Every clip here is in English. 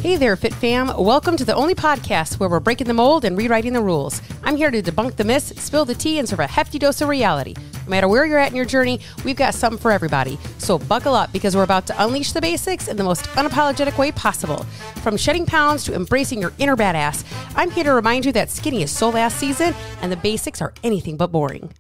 Hey there, Fit Fam. Welcome to the only podcast where we're breaking the mold and rewriting the rules. I'm here to debunk the myths, spill the tea, and serve a hefty dose of reality. No matter where you're at in your journey, we've got something for everybody. So buckle up because we're about to unleash the basics in the most unapologetic way possible. From shedding pounds to embracing your inner badass, I'm here to remind you that skinny is so last season and the basics are anything but boring.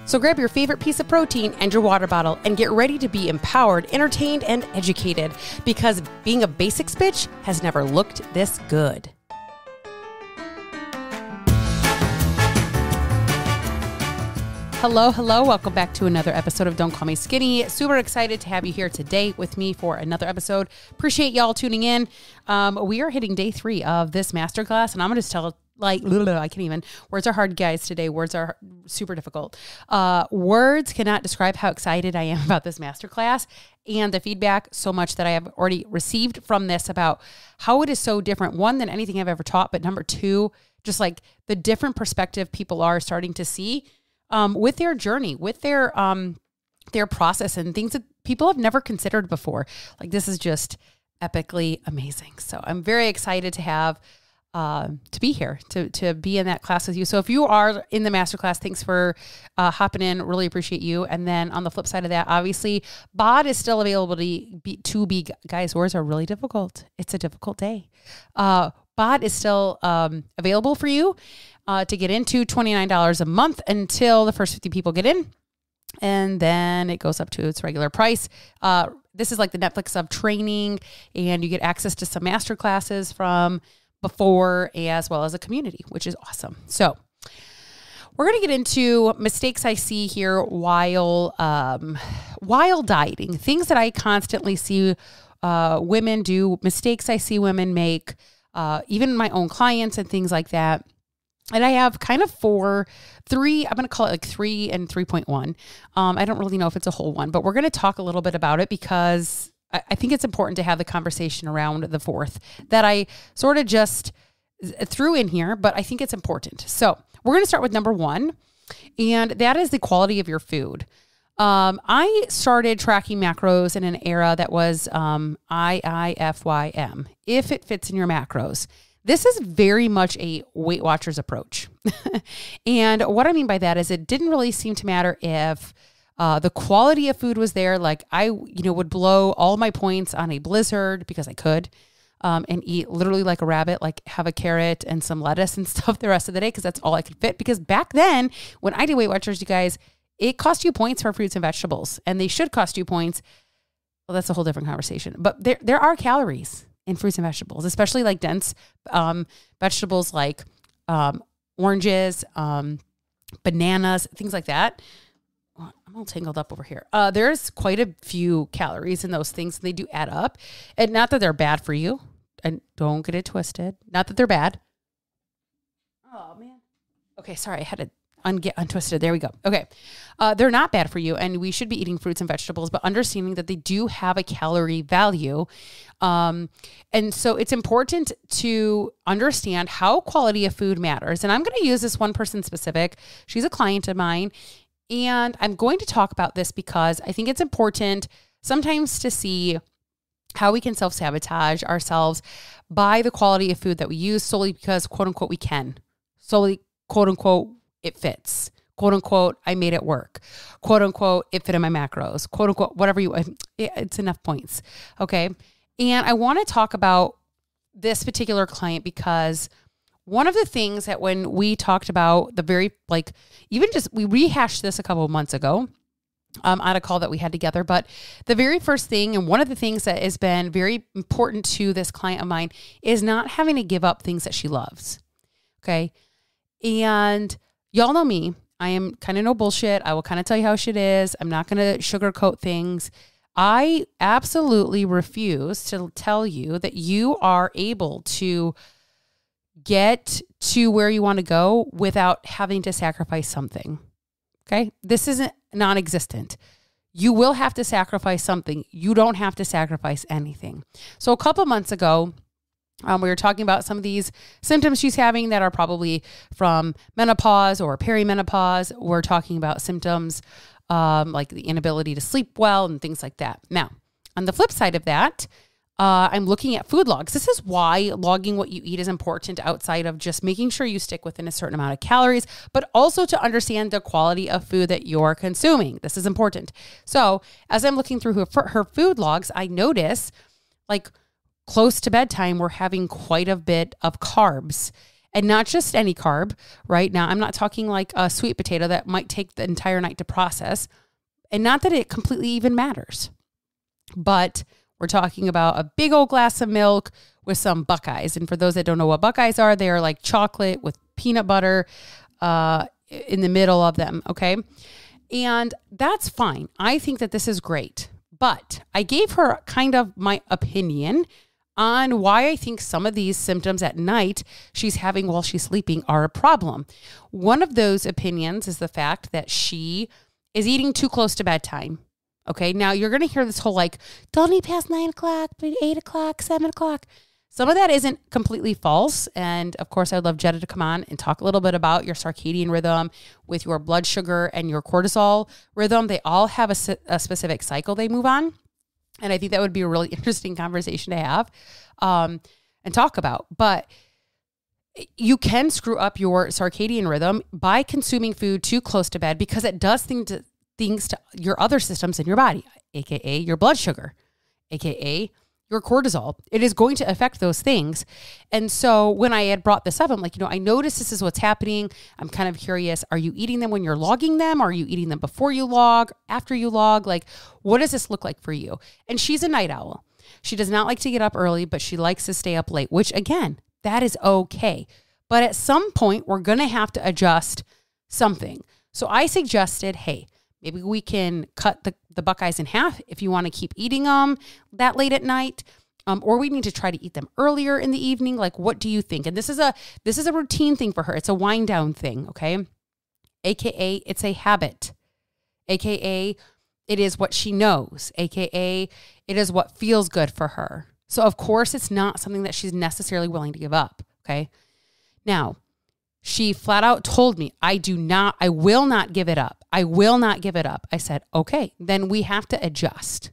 So grab your favorite piece of protein and your water bottle and get ready to be empowered, entertained, and educated because being a basics bitch has never looked this good. Hello. Welcome back to another episode of Don't Call Me Skinny. Super excited to have you here today with me for another episode. Appreciate y'all tuning in. We are hitting day 3 of this masterclass, and I'm going to just tell I can't even. Words are hard, guys, today. Words are super difficult. Words cannot describe how excited I am about this masterclass and the feedback so much that I have already received from this about how it is so different, one, than anything I've ever taught, but number 2, just like the different perspective people are starting to see with their journey, with their process and things that people have never considered before. Like, this is just epically amazing. So I'm very excited to have to be here, to be in that class with you. So if you are in the masterclass, thanks for hopping in. Really appreciate you. And then on the flip side of that, obviously, BOD is still available to be guys, words are really difficult. It's a difficult day. BOD is still available for you to get into $29 a month until the first 50 people get in. And then it goes up to its regular price. This is like the Netflix of training, and you get access to some master classes from before as well as a community, which is awesome. So we're going to get into mistakes I see here while dieting, things that I constantly see women do, mistakes I see women make, even my own clients and things like that. And I have kind of 3, I'm going to call it like 3 and 3.1. I don't really know if it's a whole one, but we're going to talk a little bit about it because I think it's important to have the conversation around the 4th that I sort of just threw in here, but I think it's important. So we're going to start with number 1, and that is the quality of your food. I started tracking macros in an era that was IIFYM, if it fits in your macros. This is very much a Weight Watchers approach. And what I mean by that is it didn't really seem to matter if the quality of food was there. Like I, would blow all my points on a Blizzard because I could, and eat literally like a rabbit, like have a carrot and some lettuce and stuff the rest of the day because that's all I could fit. Because back then, when I did Weight Watchers, you guys, it cost you points for fruits and vegetables, and they should cost you points. Well, that's a whole different conversation. But there are calories in fruits and vegetables, especially like dense vegetables like oranges, bananas, things like that. I'm all tangled up over here. There's quite a few calories in those things. They do add up. And not that they're bad for you. And don't get it twisted. Not that they're bad. Oh, man. Okay, sorry. I had to get untwisted. There we go. Okay. They're not bad for you. And we should be eating fruits and vegetables, but understanding that they do have a calorie value. And so it's important to understand how quality of food matters. And I'm going to use this one person specific. She's a client of mine. And I'm going to talk about this because I think it's important sometimes to see how we can self-sabotage ourselves by the quality of food that we use solely because, quote unquote, we can. Solely, quote unquote, it fits. Quote unquote, I made it work. Quote unquote, it fit in my macros. Quote unquote, whatever it's enough points. Okay. And I want to talk about this particular client because one of the things that when we talked about we rehashed this a couple of months ago on a call that we had together, but the very first thing, and one of the things that has been very important to this client of mine is not having to give up things that she loves. Okay. And y'all know me, I am kind of no bullshit. I will kind of tell you how shit is. I'm not going to sugarcoat things. I absolutely refuse to tell you that you are able to get to where you want to go without having to sacrifice something. Okay. This isn't non-existent. You will have to sacrifice something. You don't have to sacrifice anything. So a couple months ago, we were talking about some of these symptoms she's having that are probably from menopause or perimenopause. We're talking about symptoms like the inability to sleep well and things like that. Now, on the flip side of that, I'm looking at food logs. This is why logging what you eat is important outside of just making sure you stick within a certain amount of calories, but also to understand the quality of food that you're consuming. This is important. So as I'm looking through her food logs, I notice like close to bedtime, we're having quite a bit of carbs. And not just any carb, right? Now, I'm not talking like a sweet potato that might take the entire night to process. And not that it completely even matters. But we're talking about a big old glass of milk with some Buckeyes. And for those that don't know what Buckeyes are, they are like chocolate with peanut butter in the middle of them, okay? And that's fine. I think that this is great. But I gave her kind of my opinion on why I think some of these symptoms at night she's having while she's sleeping are a problem. One of those opinions is the fact that she is eating too close to bedtime. Okay, now you're going to hear this whole like, don't eat past 9 o'clock, but 8 o'clock, 7 o'clock. Some of that isn't completely false. And of course, I'd love Jetta to come on and talk a little bit about your circadian rhythm with your blood sugar and your cortisol rhythm. They all have a specific cycle they move on. And I think that would be a really interesting conversation to have and talk about. But you can screw up your circadian rhythm by consuming food too close to bed because it does things to your other systems in your body, aka your blood sugar, aka your cortisol. It is going to affect those things. And so when I had brought this up, I'm like, I noticed this is what's happening. I'm kind of curious. Are you eating them when you're logging them? Are you eating them before you log, after you log? Like, what does this look like for you? And she's a night owl. She does not like to get up early, but she likes to stay up late, which again, that is okay. But at some point, we're going to have to adjust something. So I suggested, hey, maybe we can cut the Buckeyes in half if you want to keep eating them that late at night, or we need to try to eat them earlier in the evening. Like, what do you think? And this is a routine thing for her. It's a wind down thing, okay? AKA, it's a habit. AKA, it is what she knows. AKA, it is what feels good for her. So of course, it's not something that she's necessarily willing to give up, okay? Now, she flat out told me, I will not give it up. I will not give it up. I said, okay, then we have to adjust.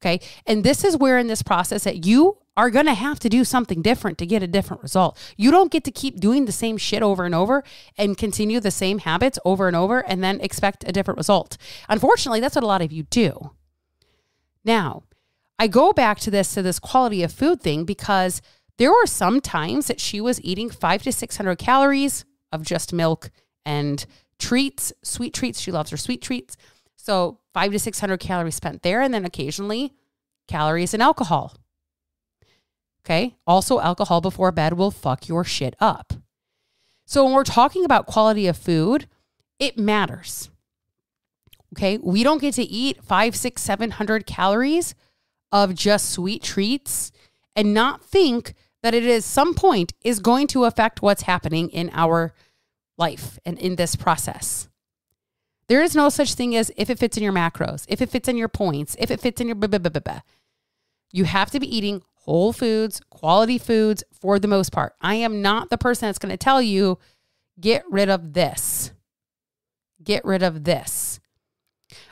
Okay. And this is where in this process that you are going to have to do something different to get a different result. You don't get to keep doing the same shit over and over and continue the same habits over and over and then expect a different result. Unfortunately, that's what a lot of you do. Now, I go back to this quality of food thing because there were some times that she was eating 500 to 600 calories of just milk and treats, sweet treats. She loves her sweet treats. So 500 to 600 calories spent there. And then occasionally calories and alcohol. Okay. Also, alcohol before bed will fuck your shit up. So when we're talking about quality of food, it matters. Okay. We don't get to eat 500, 600, 700 calories of just sweet treats and not think that it at some point is going to affect what's happening in our life and in this process. There is no such thing as if it fits in your macros, if it fits in your points, if it fits in your blah, blah, blah, blah, blah. You have to be eating whole foods, quality foods for the most part. I am not the person that's going to tell you, get rid of this. Get rid of this.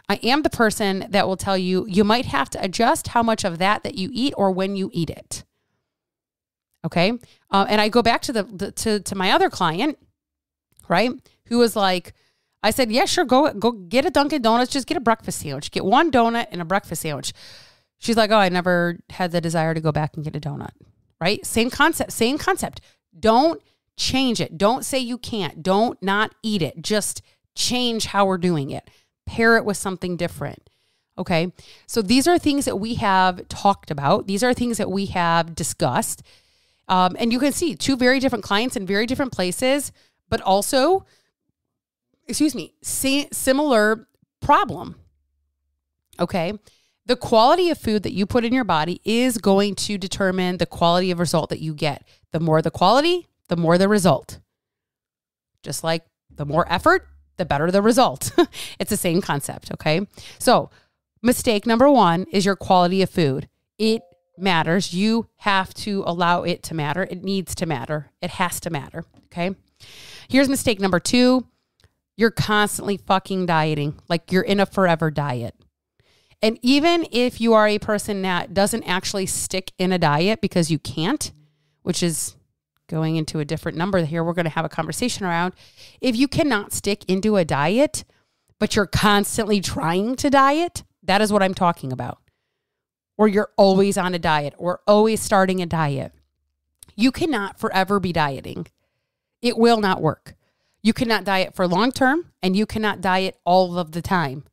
I am the person that will tell you, you might have to adjust how much of that you eat or when you eat it. Okay. And I go back to my other client, right? Who was like, I said, yeah, sure. Go get a Dunkin' Donuts. Just get a breakfast sandwich. Get one donut and a breakfast sandwich. She's like, oh, I never had the desire to go back and get a donut, right? Same concept. Don't change it. Don't say you can't. Don't not eat it. Just change how we're doing it. Pair it with something different. Okay. So these are things that we have talked about. These are things that we have discussed. And you can see two very different clients in very different places, but also, similar problem. Okay. The quality of food that you put in your body is going to determine the quality of result that you get. The more the quality, the more the result. Just like the more effort, the better the result. It's the same concept. Okay. So mistake number one is your quality of food. It matters. You have to allow it to matter. It needs to matter. It has to matter. Okay. Here's mistake number two. You're constantly fucking dieting. Like you're in a forever diet. And even if you are a person that doesn't actually stick in a diet because you can't, which is going into a different number here, we're going to have a conversation around. If you cannot stick into a diet, but you're constantly trying to diet, that is what I'm talking about. Or you're always on a diet or always starting a diet. You cannot forever be dieting. It will not work. You cannot diet for long term, and you cannot diet all of the time.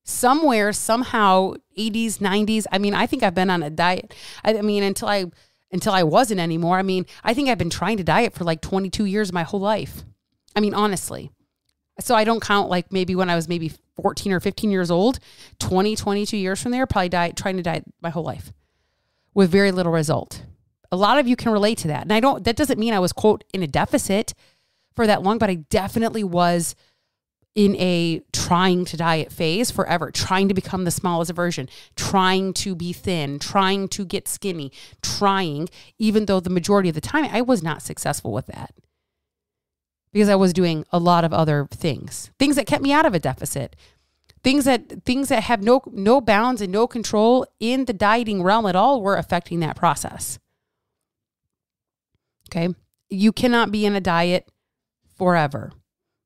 Somewhere, somehow, 80s, 90s. I mean, I think I've been on a diet. I mean, until I wasn't anymore. I mean, I think I've been trying to diet for like 22 years of my whole life. I mean, honestly. So I don't count like maybe when I was maybe 14 or 15 years old, 22 years from there, probably trying to diet my whole life with very little result. A lot of you can relate to that. And that doesn't mean I was, quote, in a deficit for that long, but I definitely was in a trying to diet phase forever, trying to become the smallest version, trying to be thin, trying to get skinny, even though the majority of the time I was not successful with that because I was doing a lot of other things that kept me out of a deficit, things that have no bounds and no control in the dieting realm at all were affecting that process. Okay. You cannot be in a diet forever.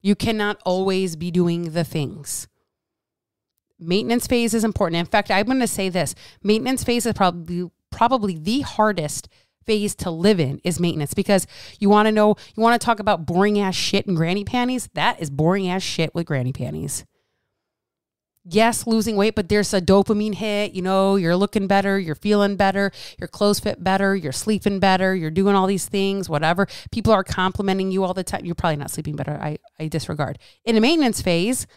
You cannot always be doing the things. Maintenance phase is important. In fact, I'm going to say this. Maintenance phase is probably the hardest phase to live in is maintenance, because you want to talk about boring ass shit and granny panties. That is boring ass shit with granny panties. Yes, losing weight, but there's a dopamine hit, you're looking better, you're feeling better, your clothes fit better, you're sleeping better, you're doing all these things, whatever. People are complimenting you all the time. You're probably not sleeping better. I disregard. In a maintenance phase,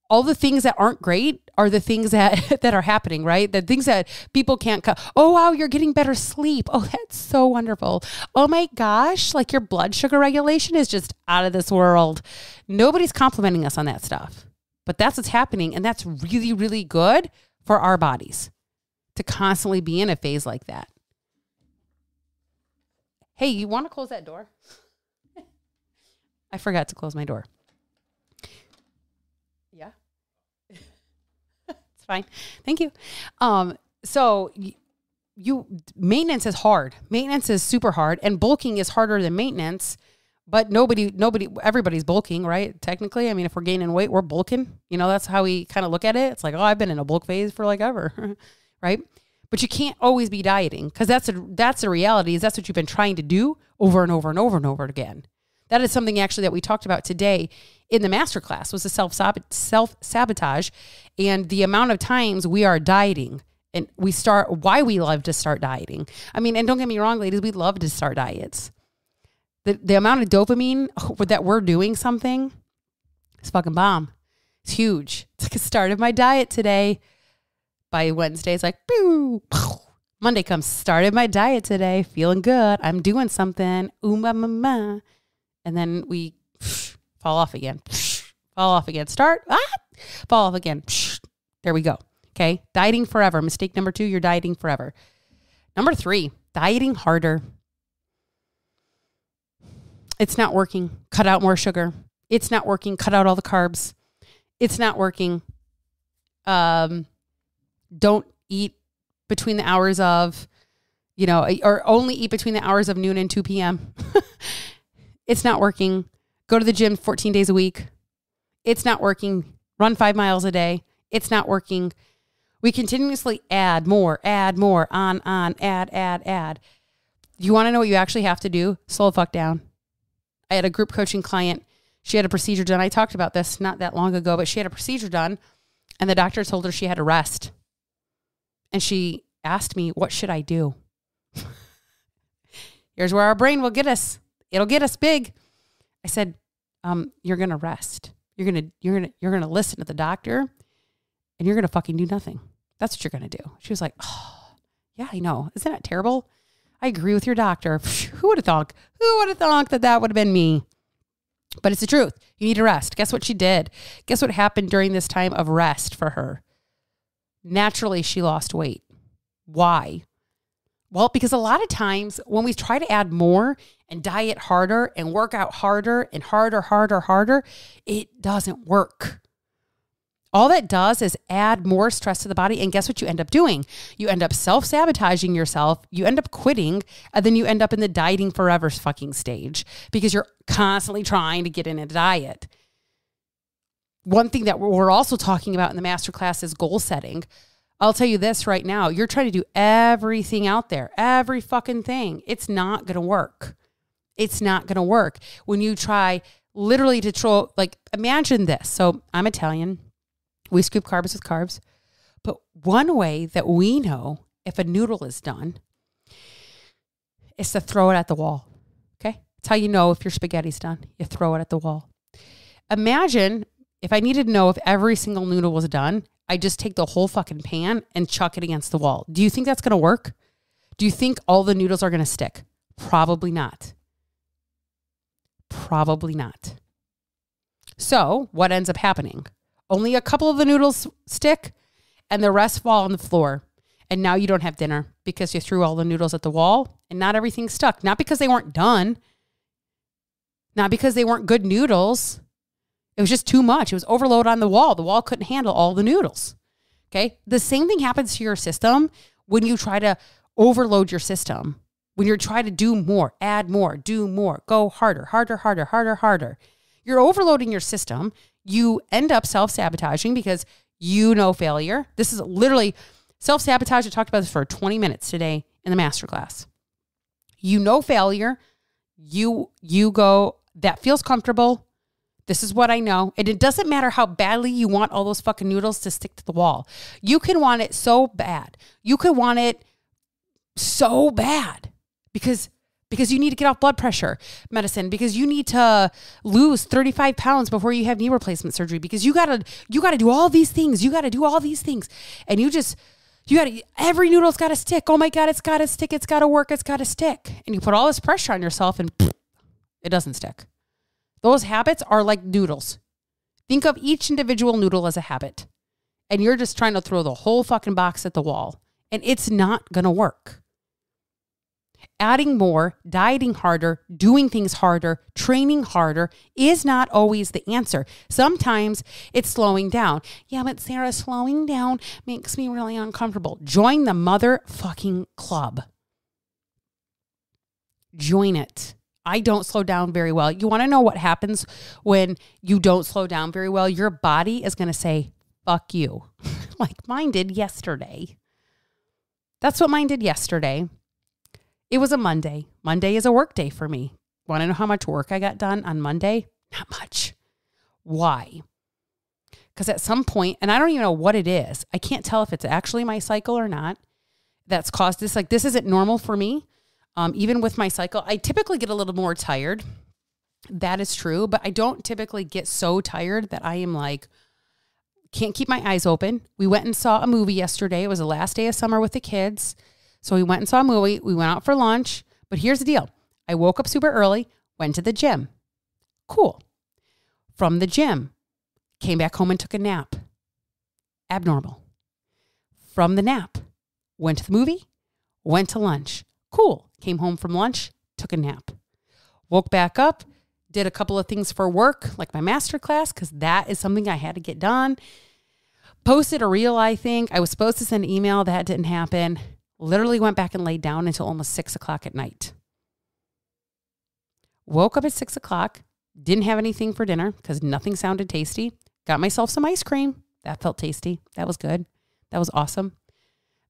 all the things that aren't great are the things that are happening, right? The things that people can't cut. Oh, wow, you're getting better sleep. Oh, that's so wonderful. Oh my gosh, like your blood sugar regulation is just out of this world. Nobody's complimenting us on that stuff. But that's what's happening. And that's really, really good for our bodies to constantly be in a phase like that. Hey, you want to close that door? I forgot to close my door. Yeah. It's fine. Thank you. So maintenance is hard. Maintenance is super hard, and bulking is harder than maintenance. But everybody's bulking, right? Technically, I mean, if we're gaining weight, we're bulking. That's how we kind of look at it. It's like, oh, I've been in a bulk phase for like ever, right? But you can't always be dieting, because that's the reality. Is that's what you've been trying to do over and over and over and over again. That is something actually that we talked about today in the masterclass, was the self-sabotage and the amount of times we are dieting, and why we love to start dieting. I mean, and don't get me wrong, ladies, we love to start diets. The amount of dopamine that we're doing something is fucking bomb. It's huge. It's like I started my diet today. By Wednesday, it's like, boo. Monday comes, started my diet today. Feeling good. I'm doing something. And then we fall off again. Fall off again. Start. Fall off again. There we go. Okay. Dieting forever. Mistake number 2, you're dieting forever. Number 3, dieting harder. It's not working. Cut out more sugar. It's not working. Cut out all the carbs. It's not working. Don't eat between the hours of, or only eat between the hours of noon and 2 p.m. It's not working. Go to the gym 14 days a week. It's not working. Run 5 miles a day. It's not working. We continuously add more, on, add. You want to know what you actually have to do? Slow the fuck down. I had a group coaching client. She had a procedure done. I talked about this not that long ago, but she had a procedure done, and the doctor told her she had to rest. And she asked me, what should I do? Here's where our brain will get us. It'll get us big. I said, you're going to rest. You're going to listen to the doctor, and you're going to fucking do nothing. That's what you're going to do. She was like, oh, yeah, I know. Isn't that terrible? I agree with your doctor. Who would have thought? That would have been me? But it's the truth. You need to rest. Guess what she did? Guess what happened during this time of rest for her? Naturally, she lost weight. Why? Well, because a lot of times when we try to add more and diet harder and work out harder and harder, it doesn't work. All that does is add more stress to the body. And guess what you end up doing? You end up self-sabotaging yourself. You end up quitting. And then you end up in the dieting forever fucking stage because you're constantly trying to get in a diet. One thing that we're also talking about in the masterclass is goal setting. I'll tell you this right now. You're trying to do everything out there, every fucking thing. It's not going to work. It's not going to work. When you try literally to throw, like, imagine this. So I'm Italian. We scoop carbs with carbs. But one way that we know if a noodle is done is to throw it at the wall. Okay? That's how you know if your spaghetti's done. You throw it at the wall. Imagine if I needed to know if every single noodle was done, I just take the whole fucking pan and chuck it against the wall. Do you think that's going to work? Do you think all the noodles are going to stick? Probably not. Probably not. So what ends up happening? Only a couple of the noodles stick and the rest fall on the floor. And now you don't have dinner because you threw all the noodles at the wall and not everything stuck. Not because they weren't done. Not because they weren't good noodles. It was just too much. It was overload on the wall. The wall couldn't handle all the noodles. Okay. The same thing happens to your system when you try to overload your system. When you're trying to do more, add more, do more, go harder, harder, harder, harder, harder. You're overloading your system. You end up self-sabotaging because you know failure. This is literally self-sabotage. I talked about this for 20 minutes today in the masterclass. You know failure. You go, that feels comfortable. This is what I know. And it doesn't matter how badly you want all those fucking noodles to stick to the wall. You can want it so bad. You could want it so bad because you need to get off blood pressure medicine, because you need to lose 35 pounds before you have knee replacement surgery, because you gotta do all these things. You gotta do all these things. And every noodle's gotta stick. Oh my God, it's gotta stick. It's gotta work. It's gotta stick. And you put all this pressure on yourself and it doesn't stick. Those habits are like noodles. Think of each individual noodle as a habit. And you're just trying to throw the whole fucking box at the wall. And it's not gonna work. Adding more, dieting harder, doing things harder, training harder is not always the answer. Sometimes it's slowing down. Yeah, but Sarah, slowing down makes me really uncomfortable. Join the motherfucking club. Join it. I don't slow down very well. You want to know what happens when you don't slow down very well? Your body is going to say, fuck you. Like mine did yesterday. That's what mine did yesterday. It was a Monday. Monday is a work day for me. Want to know how much work I got done on Monday? Not much. Why? Because at some point, and I don't even know what it is, I can't tell if it's actually my cycle or not, that's caused this. Like, this isn't normal for me. Even with my cycle, I typically get a little more tired. That is true. But I don't typically get so tired that I am like, can't keep my eyes open. We went and saw a movie yesterday. It was the last day of summer with the kids. So we went and saw a movie. We went out for lunch. But here's the deal. I woke up super early, went to the gym. Cool. From the gym, came back home and took a nap. Abnormal. From the nap, went to the movie, went to lunch. Cool. Came home from lunch, took a nap. Woke back up, did a couple of things for work, like my masterclass, because that is something I had to get done. Posted a reel, I think. I was supposed to send an email. That didn't happen. Literally went back and laid down until almost 6 o'clock at night. Woke up at 6 o'clock. Didn't have anything for dinner because nothing sounded tasty. Got myself some ice cream. That felt tasty. That was good. That was awesome.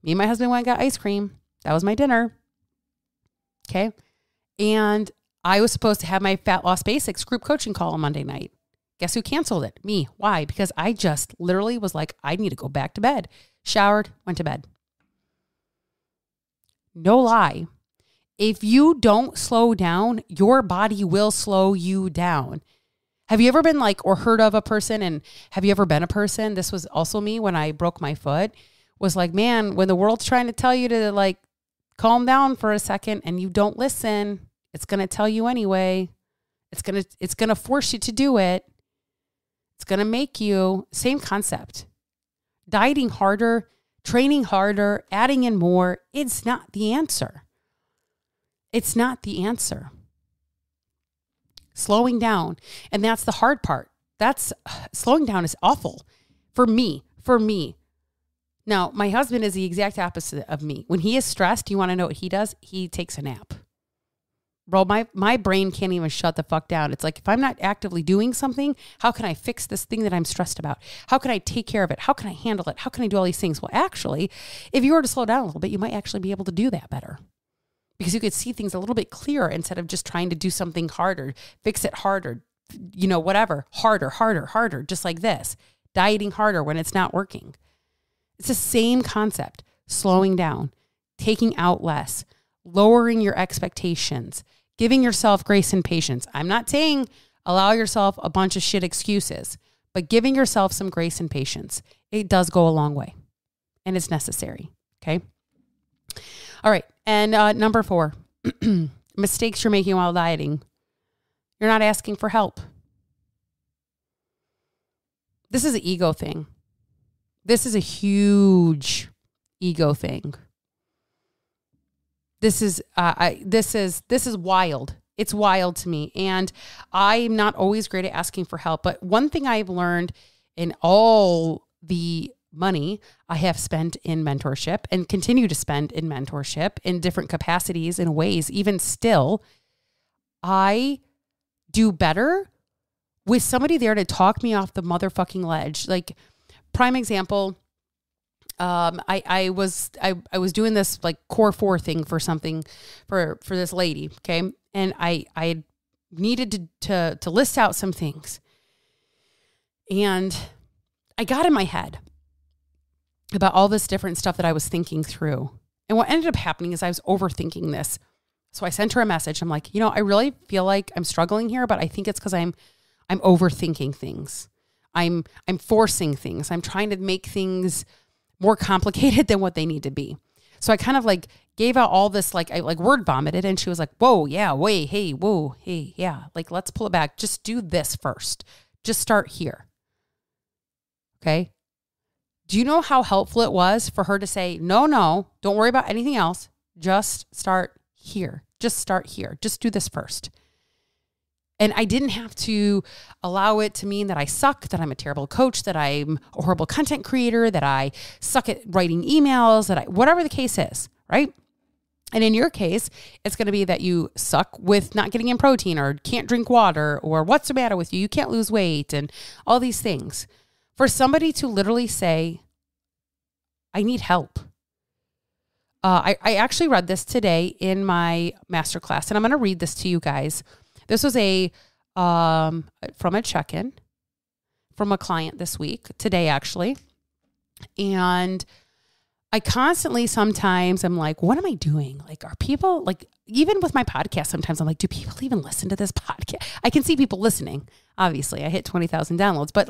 Me and my husband went and got ice cream. That was my dinner. Okay. And I was supposed to have my Fat Loss Basics group coaching call on Monday night. Guess who canceled it? Me. Why? Because I just literally was like, I need to go back to bed. Showered, went to bed. No lie. If you don't slow down, your body will slow you down. Have you ever been like, or heard of a person, and have you ever been a person? This was also me when I broke my foot, was like, man, when the world's trying to tell you to like calm down for a second and you don't listen, it's going to tell you anyway. It's going to force you to do it. It's going to make you, same concept. Dieting harder, training harder, adding in more, it's not the answer. It's not the answer. Slowing down. And that's the hard part. Slowing down is awful. For me. Now, my husband is the exact opposite of me. When he is stressed, you want to know what he does? He takes a nap. Bro, my brain can't even shut the fuck down. It's like, if I'm not actively doing something, how can I fix this thing that I'm stressed about? How can I take care of it? How can I handle it? How can I do all these things? Well, actually, if you were to slow down a little bit, you might actually be able to do that better, because you could see things a little bit clearer instead of just trying to do something harder, fix it harder, whatever, harder, just like this, dieting harder when it's not working. It's the same concept, slowing down, taking out less, lowering your expectations, giving yourself grace and patience. I'm not saying allow yourself a bunch of shit excuses, but giving yourself some grace and patience. It does go a long way, and it's necessary. Okay. All right. And number 4, mistakes you're making while dieting. You're not asking for help. This is an ego thing. This is a huge ego thing. This is wild. It's wild to me. And I'm not always great at asking for help. But one thing I've learned in all the money I have spent in mentorship and continue to spend in mentorship in different capacities and ways, even still, I do better with somebody there to talk me off the motherfucking ledge. Like, prime example, I was doing this like core 4 thing for something for this lady. Okay. And I needed to list out some things, and I got in my head about all this different stuff that I was thinking through. And what ended up happening is I was overthinking this. So I sent her a message. I'm like, I really feel like I'm struggling here, but I think it's because I'm overthinking things. I'm forcing things. I'm trying to make things more complicated than what they need to be. So I kind of like gave out all this, like I like word vomited, and she was like, whoa, yeah, wait, hey, whoa, hey, yeah. Like, let's pull it back. Just do this first. Just start here. Okay. Do you know how helpful it was for her to say, no, don't worry about anything else. Just start here. Just start here. Just do this first. And I didn't have to allow it to mean that I suck, that I'm a terrible coach, that I'm a horrible content creator, that I suck at writing emails, whatever the case is, right? And in your case, it's going to be that you suck with not getting in protein, or can't drink water, or what's the matter with you? You can't lose weight, and all these things. For somebody to literally say, I need help. I actually read this today in my masterclass, and I'm going to read this to you guys. This was from a check-in from a client this week, today actually. And I constantly, sometimes I'm like, what am I doing? Like, are people, like, even with my podcast, sometimes I'm like, do people even listen to this podcast? I can see people listening. Obviously, I hit 20,000 downloads, but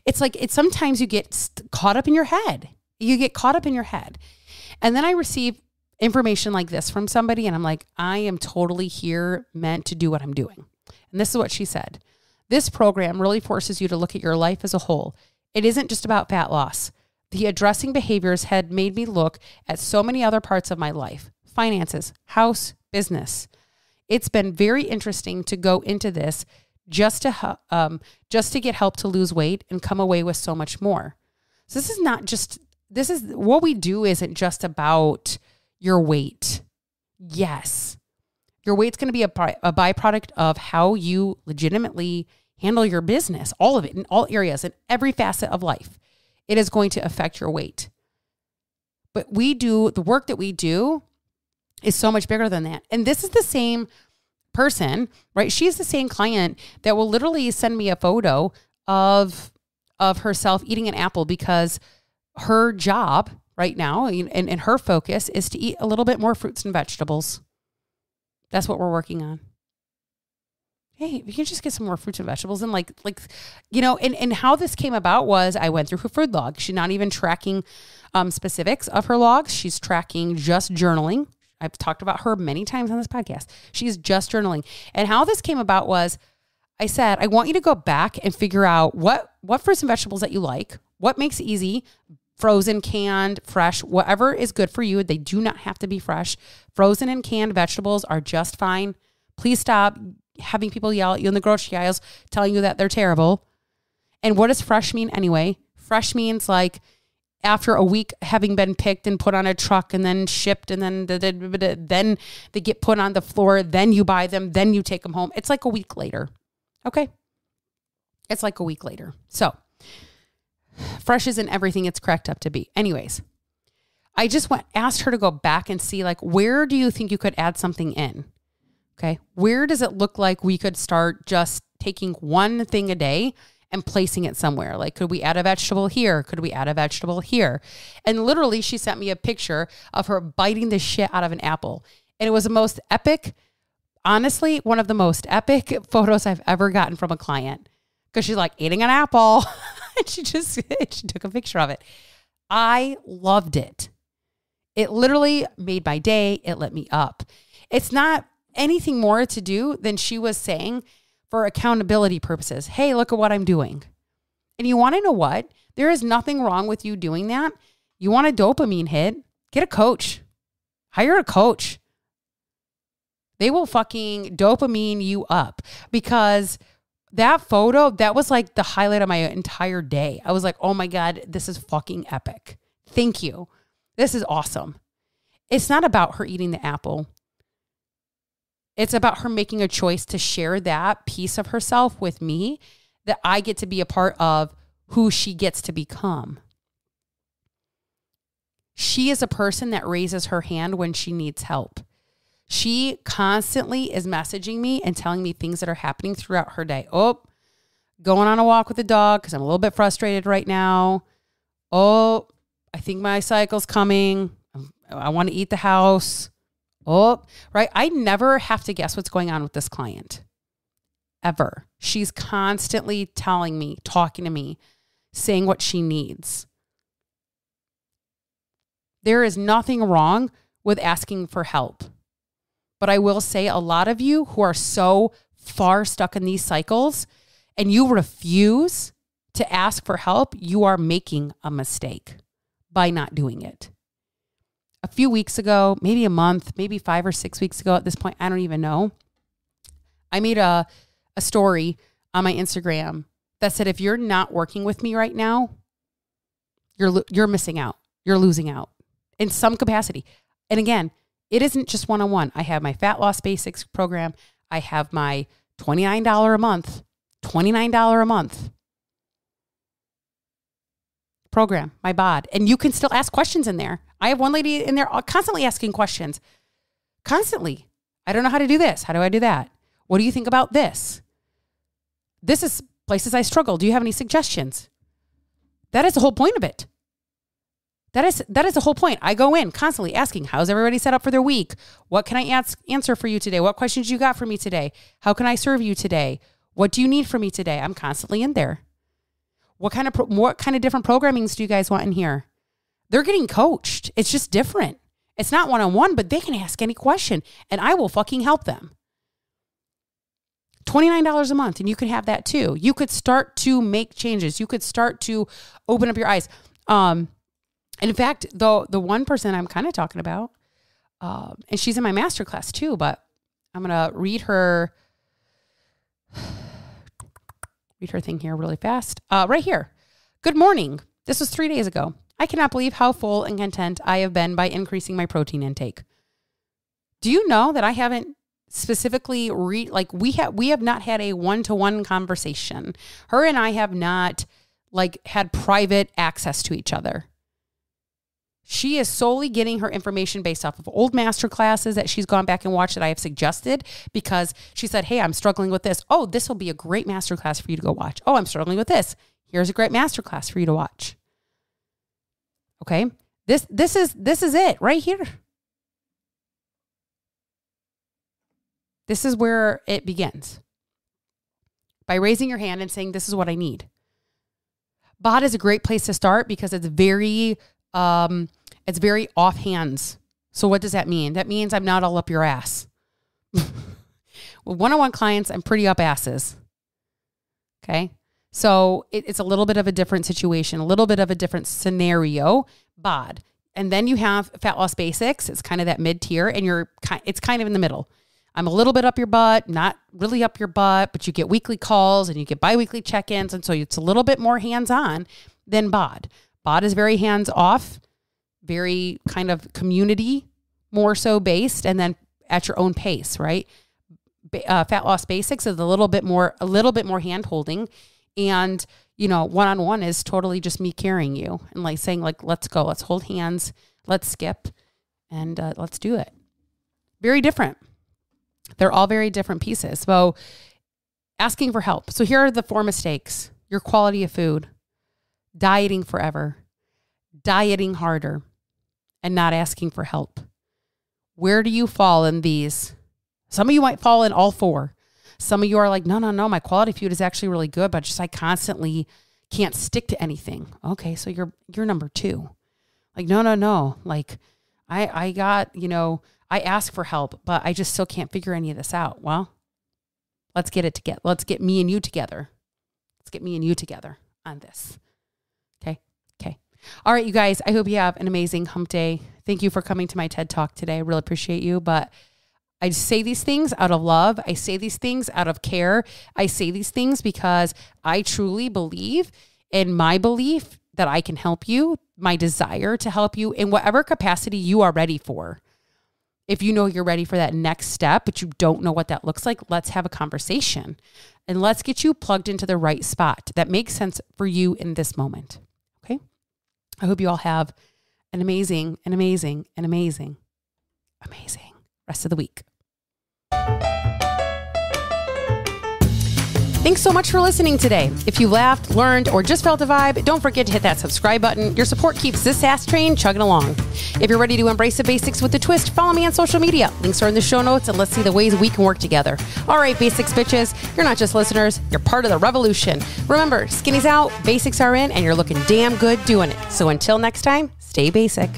it's sometimes you get caught up in your head. You get caught up in your head. And then I receive information like this from somebody, and I'm like, I am totally here meant to do what I'm doing. And this is what she said. This program really forces you to look at your life as a whole. It isn't just about fat loss. The addressing behaviors had made me look at so many other parts of my life: finances, house, business. It's been very interesting to go into this just to get help to lose weight and come away with so much more. So this is what we do. Isn't just about your weight. Yes, your weight's going to be a byproduct of how you legitimately handle your business, all of it, in all areas, in every facet of life. It is going to affect your weight. But the work that we do is so much bigger than that. And this is the same person, right? She's the same client that will literally send me a photo of herself eating an apple, because her job right now and her focus is to eat a little bit more fruits and vegetables. That's what we're working on. Hey, we can just get some more fruits and vegetables. And and how this came about was I went through her food log. She's not even tracking specifics of her logs. She's tracking just journaling. I've talked about her many times on this podcast. She's just journaling. And how this came about was I said, I want you to go back and figure out what fruits and vegetables that you like, what makes it easy, frozen, canned, fresh, whatever is good for you. They do not have to be fresh. Frozen and canned vegetables are just fine. Please stop having people yell at you in the grocery aisles telling you that they're terrible. And what does fresh mean anyway? Fresh means like after a week having been picked and put on a truck and then shipped and then they get put on the floor, then you buy them, then you take them home. It's like a week later. Okay. It's like a week later. So fresh isn't everything it's cracked up to be. Anyways, I just asked her to go back and see like, where do you think you could add something in? Okay. Where does it look like we could start just taking one thing a day and placing it somewhere? Like, could we add a vegetable here? Could we add a vegetable here? And literally she sent me a picture of her biting the shit out of an apple. And it was the most epic, honestly, one of the most epic photos I've ever gotten from a client. Because she's like eating an apple. And she took a picture of it. I loved it. It literally made my day. It lit me up. It's not anything more to do than she was saying for accountability purposes. Hey, look at what I'm doing. And you want to know what? There is nothing wrong with you doing that. You want a dopamine hit? Get a coach. Hire a coach. They will fucking dopamine you up, because that photo, that was like the highlight of my entire day. I was like, oh my God, this is fucking epic. Thank you. This is awesome. It's not about her eating the apple. It's about her making a choice to share that piece of herself with me, that I get to be a part of who she gets to become. She is a person that raises her hand when she needs help. She constantly is messaging me and telling me things that are happening throughout her day. Oh, going on a walk with the dog because I'm a little bit frustrated right now. Oh, I think my cycle's coming. I want to eat the house. Oh, right. I never have to guess what's going on with this client. Ever. She's constantly telling me, talking to me, saying what she needs. There is nothing wrong with asking for help. But I will say, a lot of you who are so far stuck in these cycles and you refuse to ask for help, you are making a mistake by not doing it. A few weeks ago, maybe a month, maybe 5 or 6 weeks ago at this point, I don't even know, I made a story on my Instagram that said, if you're not working with me right now, you're missing out. You're losing out in some capacity. And again, it isn't just one-on-one. I have my Fat Loss Basics program. I have my $29 a month program, my bod. And you can still ask questions in there. I have one lady in there constantly asking questions. Constantly. I don't know how to do this. How do I do that? What do you think about this? This is places I struggle. Do you have any suggestions? That is the whole point of it. That is the whole point. I go in constantly asking, how's everybody set up for their week? What can I answer for you today? What questions you got for me today? How can I serve you today? What do you need from me today? I'm constantly in there. What kind of different programmings do you guys want in here? They're getting coached. It's just different. It's not one-on-one, but they can ask any question and I will fucking help them. $29 a month, and you can have that too. You could start to make changes. You could start to open up your eyes. And in fact, the one person I'm kind of talking about, and she's in my masterclass too, but I'm going to read her thing here really fast. Right here. Good morning. This was 3 days ago. I cannot believe how full and content I have been by increasing my protein intake. Do you know that I haven't specifically we have not had a one-to-one conversation. Her and I have not had private access to each other. She is solely getting her information based off of old master classes that she's gone back and watched that I have suggested, because she said, hey, I'm struggling with this. Oh, this will be a great master class for you to go watch. Oh, I'm struggling with this. Here's a great master class for you to watch. Okay. This is it right here. This is where it begins. By raising your hand and saying, this is what I need. BOD is a great place to start because it's very off hands. So what does that mean? That means I'm not all up your ass. With one-on-one clients, I'm pretty up asses. Okay. So it's a little bit of a different situation, a little bit of a different scenario, BOD. And then you have Fat Loss Basics. It's kind of that mid-tier, and it's kind of in the middle. I'm a little bit up your butt, not really up your butt, but you get weekly calls and you get biweekly check-ins. And so it's a little bit more hands-on. than BOD. BOD is very hands off, very kind of community, more so based, and then at your own pace, right? Fat Loss Basics is a little bit more hand holding, and one-on-one is totally just me carrying you and like saying like, let's go, let's hold hands, let's skip, and let's do it. Very different. They're all very different pieces. So asking for help. So here are the 4 mistakes: your quality of food, dieting forever, dieting harder, and not asking for help. Where do you fall in these? Some of you might fall in all 4. Some of you are like, no, my quality food is actually really good, but just I constantly can't stick to anything. Okay, so you're number 2. Like, no. Like, I got, I ask for help, but I just still can't figure any of this out. Well, let's get it together. Let's get me and you together. Let's get me and you together on this. Okay. All right, you guys, I hope you have an amazing hump day. Thank you for coming to my TED Talk today. I really appreciate you, but I say these things out of love. I say these things out of care. I say these things because I truly believe in my belief that I can help you, my desire to help you in whatever capacity you are ready for. If you know you're ready for that next step, but you don't know what that looks like, let's have a conversation and let's get you plugged into the right spot that makes sense for you in this moment. Okay. I hope you all have an amazing rest of the week. Thanks so much for listening today. If you laughed, learned, or just felt a vibe, don't forget to hit that subscribe button. Your support keeps this ass train chugging along. If you're ready to embrace the basics with a twist, follow me on social media. Links are in the show notes, and let's see the ways we can work together. All right, basics bitches, you're not just listeners, you're part of the revolution. Remember, skinny's out, basics are in, and you're looking damn good doing it. So until next time, stay basic.